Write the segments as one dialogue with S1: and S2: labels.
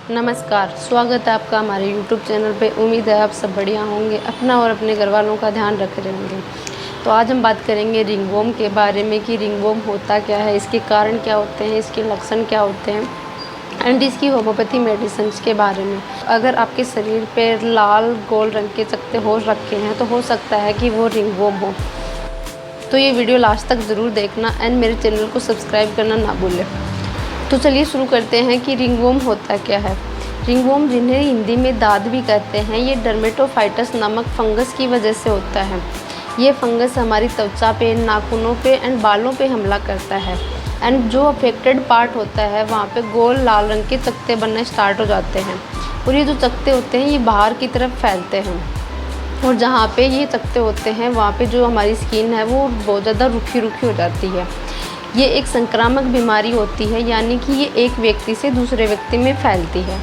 S1: नमस्कार, स्वागत है आपका हमारे YouTube चैनल पे। उम्मीद है आप सब बढ़िया होंगे, अपना और अपने घर वालों का ध्यान रख रहे होंगे। तो आज हम बात करेंगे रिंगवॉर्म के बारे में कि रिंगवॉर्म होता क्या है, इसके कारण क्या होते हैं, इसके लक्षण क्या होते हैं एंड इसकी होम्योपैथी मेडिसिन के बारे में। अगर आपके शरीर पे लाल गोल रंग के चकत्ते हो रखे हैं तो हो सकता है कि वो रिंगवॉर्म हो। तो ये वीडियो लास्ट तक ज़रूर देखना एंड मेरे चैनल को सब्सक्राइब करना ना भूलें। तो चलिए शुरू करते हैं कि रिंगवॉर्म होता क्या है। रिंगवॉर्म, जिन्हें हिंदी में दाद भी कहते हैं, ये डर्मेटोफाइटस नामक फंगस की वजह से होता है। ये फंगस हमारी त्वचा पे, नाखूनों पे एंड बालों पे हमला करता है एंड जो अफेक्टेड पार्ट होता है वहाँ पे गोल लाल रंग के चकत्ते बनना स्टार्ट हो जाते हैं और ये जो चकत्ते होते हैं ये बाहर की तरफ फैलते हैं और जहाँ पे ये चकत्ते होते हैं वहाँ पे जो हमारी स्किन है वो बहुत ज़्यादा रूखी हो जाती है। ये एक संक्रामक बीमारी होती है, यानी कि ये एक व्यक्ति से दूसरे व्यक्ति में फैलती है।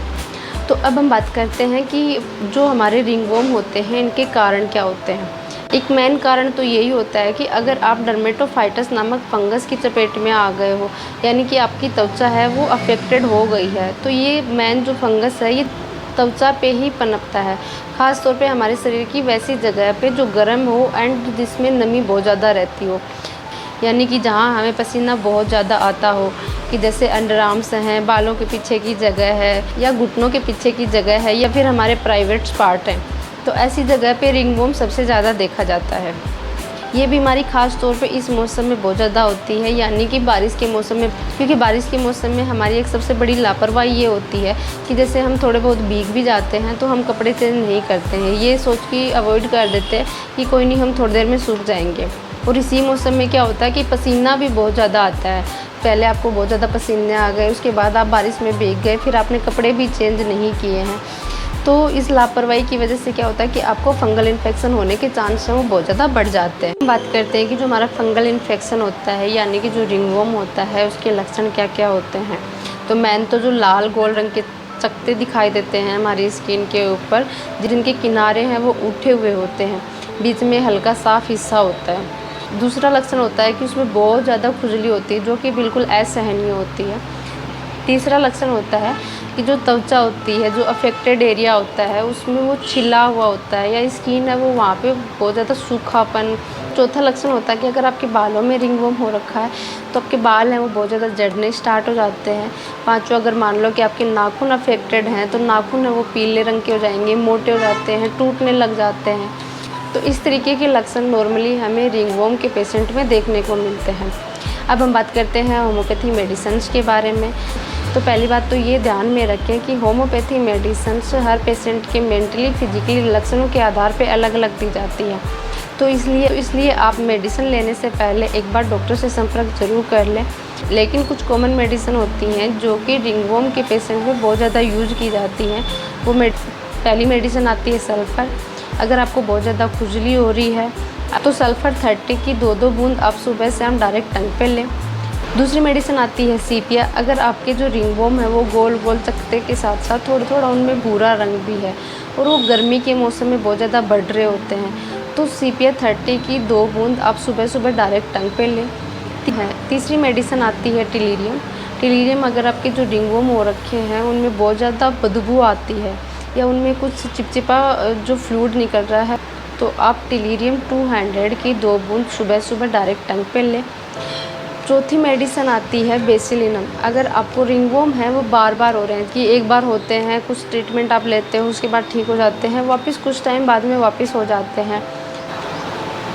S1: तो अब हम बात करते हैं कि जो हमारे रिंगवॉर्म होते हैं इनके कारण क्या होते हैं। एक मेन कारण तो यही होता है कि अगर आप डर्मेटोफाइटस नामक फंगस की चपेट में आ गए हो, यानी कि आपकी त्वचा है वो अफेक्टेड हो गई है, तो ये मेन जो फंगस है ये त्वचा पे ही पनपता है, ख़ास तौर पे हमारे शरीर की वैसी जगह पे जो गर्म हो एंड जिसमें नमी बहुत ज़्यादा रहती हो, यानी कि जहाँ हमें पसीना बहुत ज़्यादा आता हो, कि जैसे अंडर आर्म्स हैं, बालों के पीछे की जगह है या घुटनों के पीछे की जगह है या फिर हमारे प्राइवेट पार्ट हैं, तो ऐसी जगह पे रिंगवॉर्म सबसे ज़्यादा देखा जाता है। ये बीमारी ख़ास तौर पे इस मौसम में बहुत ज़्यादा होती है, यानी कि बारिश के मौसम में, क्योंकि बारिश के मौसम में हमारी एक सबसे बड़ी लापरवाही ये होती है कि जैसे हम थोड़े बहुत भीग भी जाते हैं तो हम कपड़े चेंज नहीं करते हैं, ये सोच के अवॉइड कर देते हैं कि कोई नहीं, हम थोड़ी देर में सूख जाएंगे। और इसी मौसम में क्या होता है कि पसीना भी बहुत ज़्यादा आता है। पहले आपको बहुत ज़्यादा पसीने आ गए, उसके बाद आप बारिश में भीग गए, फिर आपने कपड़े भी चेंज नहीं किए हैं, तो इस लापरवाही की वजह से क्या होता है कि आपको फंगल इन्फेक्शन होने के चांस हैं वो बहुत ज़्यादा बढ़ जाते हैं। बात करते हैं कि जो हमारा फंगल इन्फेक्शन होता है, यानी कि जो रिंगवॉर्म होता है, उसके लक्षण क्या क्या होते हैं। तो मेन तो जो लाल गोल रंग के चकत्ते दिखाई देते हैं हमारी स्किन के ऊपर, जिनके किनारे हैं वो उठे हुए होते हैं, बीच में हल्का साफ हिस्सा होता है। दूसरा लक्षण होता है कि उसमें बहुत ज़्यादा खुजली होती है जो कि बिल्कुल असहनीय होती है। तीसरा लक्षण होता है कि जो त्वचा होती है, जो अफेक्टेड एरिया होता है, उसमें वो छिला हुआ होता है या स्किन है वो वहाँ पे बहुत ज़्यादा सूखापन। चौथा लक्षण होता है कि अगर आपके बालों में रिंगवॉर्म हो रखा है तो आपके बाल हैं वो बहुत ज़्यादा झड़ने स्टार्ट हो जाते हैं। पांचवा, अगर मान लो कि आपके नाखून अफेक्टेड हैं तो नाखून है वो पीले रंग के हो जाएंगे, मोटे हो जाते हैं, टूटने लग जाते हैं। तो इस तरीके के लक्षण नॉर्मली हमें रिंगवॉर्म के पेशेंट में देखने को मिलते हैं। अब हम बात करते हैं होम्योपैथी मेडिसिन्स के बारे में। तो पहली बात तो ये ध्यान में रखें कि होम्योपैथी मेडिसिन्स हर पेशेंट के मेंटली फिजिकली लक्षणों के आधार पे अलग अलग दी जाती है। तो इसलिए आप मेडिसिन लेने से पहले एक बार डॉक्टर से संपर्क ज़रूर कर लें। लेकिन कुछ कॉमन मेडिसिन होती हैं जो कि रिंगवॉर्म के पेशेंट में बहुत ज़्यादा यूज की जाती हैं। वो पहली मेडिसिन आती है सल्फ़र। अगर आपको बहुत ज़्यादा खुजली हो रही है तो सल्फ़र 30 की 2-2 बूंद आप सुबह शाम डायरेक्ट टंग पे लें। दूसरी मेडिसिन आती है सीपिया। अगर आपके जो रिंगवॉर्म है वो गोल गोल चकत्ते के साथ साथ थोड़ा थोड़ा उनमें भूरा रंग भी है और वो गर्मी के मौसम में बहुत ज़्यादा बढ़ रहे होते हैं, तो सीपिया 30 की 2 बूंद आप सुबह सुबह डायरेक्ट टंग पे लें। तीसरी मेडिसिन आती है टिलीरियम। अगर आपके जो रिंगवॉर्म हो रखे हैं उनमें बहुत ज़्यादा बदबू आती है या उनमें कुछ चिपचिपा जो फ्लूइड निकल रहा है, तो आप टिलीरियम 200 की 2 बूंद सुबह सुबह डायरेक्ट टंग पे लें। चौथी मेडिसिन आती है बेसिलिनम। अगर आपको रिंगवॉर्म है वो बार बार हो रहे हैं कि एक बार होते हैं, कुछ ट्रीटमेंट आप लेते हो उसके बाद ठीक हो जाते हैं, वापस कुछ टाइम बाद में वापस हो जाते हैं,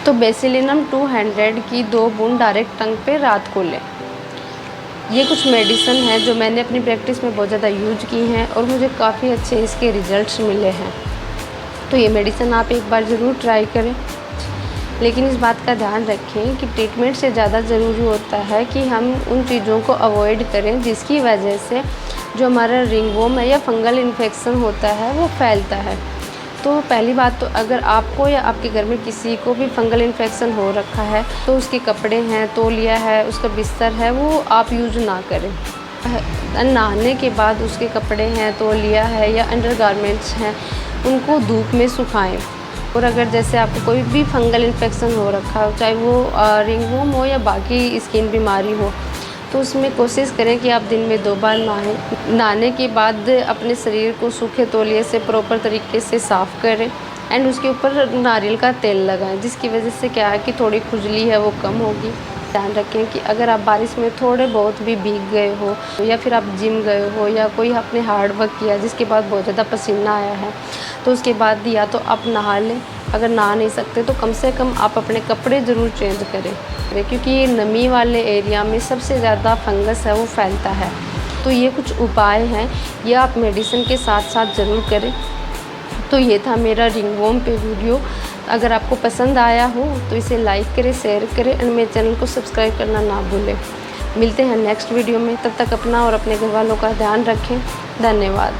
S1: तो बेसिलिनम 200 की 2 बूंद डायरेक्ट टंग पे रात को लें। ये कुछ मेडिसिन है जो मैंने अपनी प्रैक्टिस में बहुत ज़्यादा यूज की हैं और मुझे काफ़ी अच्छे इसके रिजल्ट्स मिले हैं। तो ये मेडिसिन आप एक बार ज़रूर ट्राई करें, लेकिन इस बात का ध्यान रखें कि ट्रीटमेंट से ज़्यादा ज़रूरी होता है कि हम उन चीज़ों को अवॉइड करें जिसकी वजह से जो हमारा रिंगवॉर्म है या फंगल इन्फेक्शन होता है वो फैलता है। तो पहली बात तो अगर आपको या आपके घर में किसी को भी फंगल इन्फेक्शन हो रखा है तो उसके कपड़े हैं, तौलिया है, उसका बिस्तर है, वो आप यूज ना करें। नहाने के बाद उसके कपड़े हैं, तौलिया है या अंडरगारमेंट्स हैं, उनको धूप में सुखाएं। और अगर जैसे आपको कोई भी फंगल इन्फेक्शन हो रखा हो, चाहे वो रिंगवॉर्म हो या बाकी स्किन बीमारी हो, तो उसमें कोशिश करें कि आप दिन में 2 बार नहाएं। नहाने के बाद अपने शरीर को सूखे तौलिए से प्रॉपर तरीके से साफ़ करें एंड उसके ऊपर नारियल का तेल लगाएं, जिसकी वजह से क्या है कि थोड़ी खुजली है वो कम होगी। ध्यान रखें कि अगर आप बारिश में थोड़े बहुत भी भीग गए हो या फिर आप जिम गए हो या कोई आपने हार्ड वर्क किया जिसके बाद बहुत ज़्यादा पसीना आया है, तो उसके बाद या तो आप नहा लें। अगर नहा नहीं सकते तो कम से कम आप अपने कपड़े ज़रूर चेंज करें, क्योंकि ये नमी वाले एरिया में सबसे ज़्यादा फंगस है वो फैलता है। तो ये कुछ उपाय हैं, ये आप मेडिसिन के साथ साथ ज़रूर करें। तो ये था मेरा रिंगवॉर्म पे वीडियो। अगर आपको पसंद आया हो तो इसे लाइक करें, शेयर करें एंड मेरे चैनल को सब्सक्राइब करना ना भूलें। मिलते हैं नेक्स्ट वीडियो में, तब तक अपना और अपने घर वालों का ध्यान रखें। धन्यवाद।